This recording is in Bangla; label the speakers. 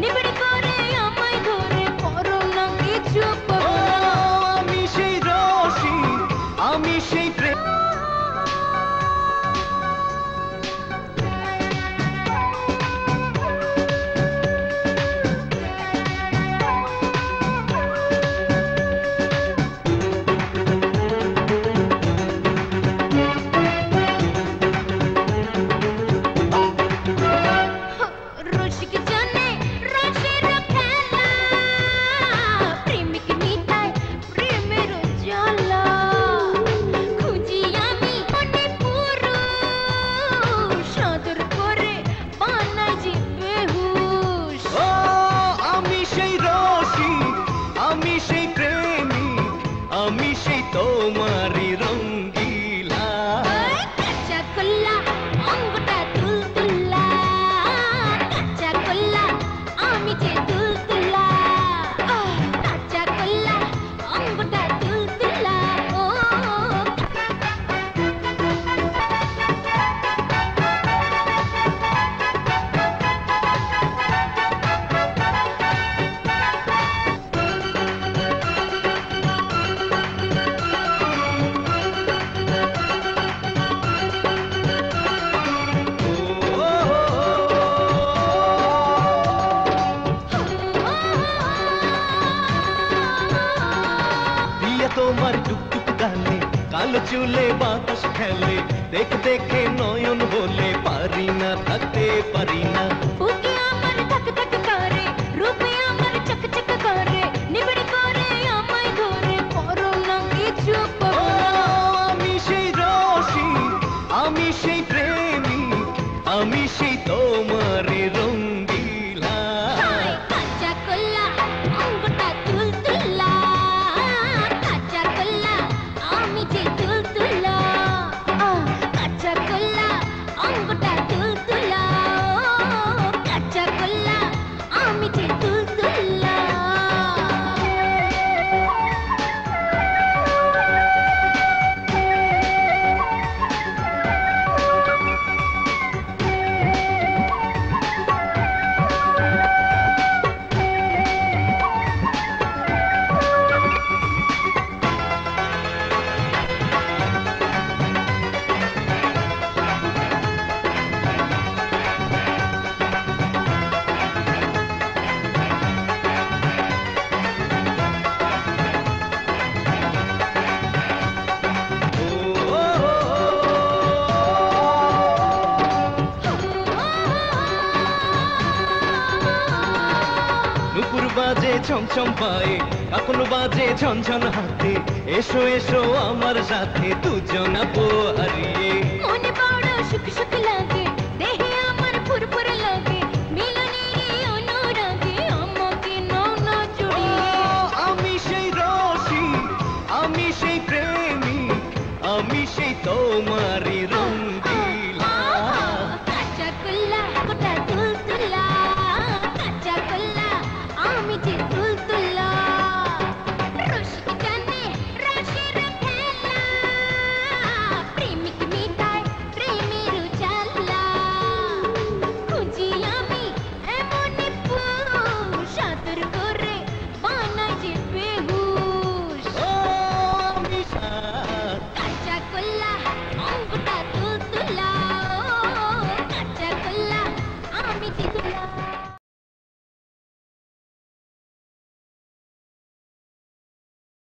Speaker 1: নিবিড় করে আমায় ধরে পরো না কিছু
Speaker 2: আমি সেই রশি আমি সেই প্রেম
Speaker 1: রসিক জানে রসের খেলা প্রেমিক মিটায় প্রেমের জ্বালা খুঁজি আমি মনে পুরুষ সাদর করে বানাই যে বেহুশ
Speaker 2: আমি সেই রশি আমি সেই প্রেমী আমি সেই তোমারই রঙ্গিলা
Speaker 1: কাঁচা কল্লা অঙ্গটা তুলতুলা কাঁচা কল্লা আমি যে তুলতুলা কাঁচা কল্লা অঙ্গটা তুলতুলা ও
Speaker 2: দিয়া তোমার টুকটুক গালে কালো চুলে বাতাস খেলে দেখে দেখে নয়ন বলে পারি না থাকতে পারি না
Speaker 1: বুকে আমার ধক ধক করে রূপে আমার চকচক করে নিবিড় করে আমায় ধরে পরো না কিছু
Speaker 2: আমি সেই রশি আমি সেই প্রেমী আমি সেই তোমারই রঙ্গিলা
Speaker 1: কাঁচা কল্লা অঙ্গটা তুলতুলা কাঁচা কল্লা আমি যে তুলতুলা কাঁচা কল্লা অঙ্গটা তুলতুলা কাঁচা কল্লা আমি যে তুলতুলা
Speaker 2: নুপুর বাজে ছমছম পায়ে কাকন বাজে ঝনঝন হাতে এসো এসো আমার সাথে দুজন হারিয়ে
Speaker 1: মনে বড় সুখ সুখ লাগে দেহে আমার ফুরফুর লাগে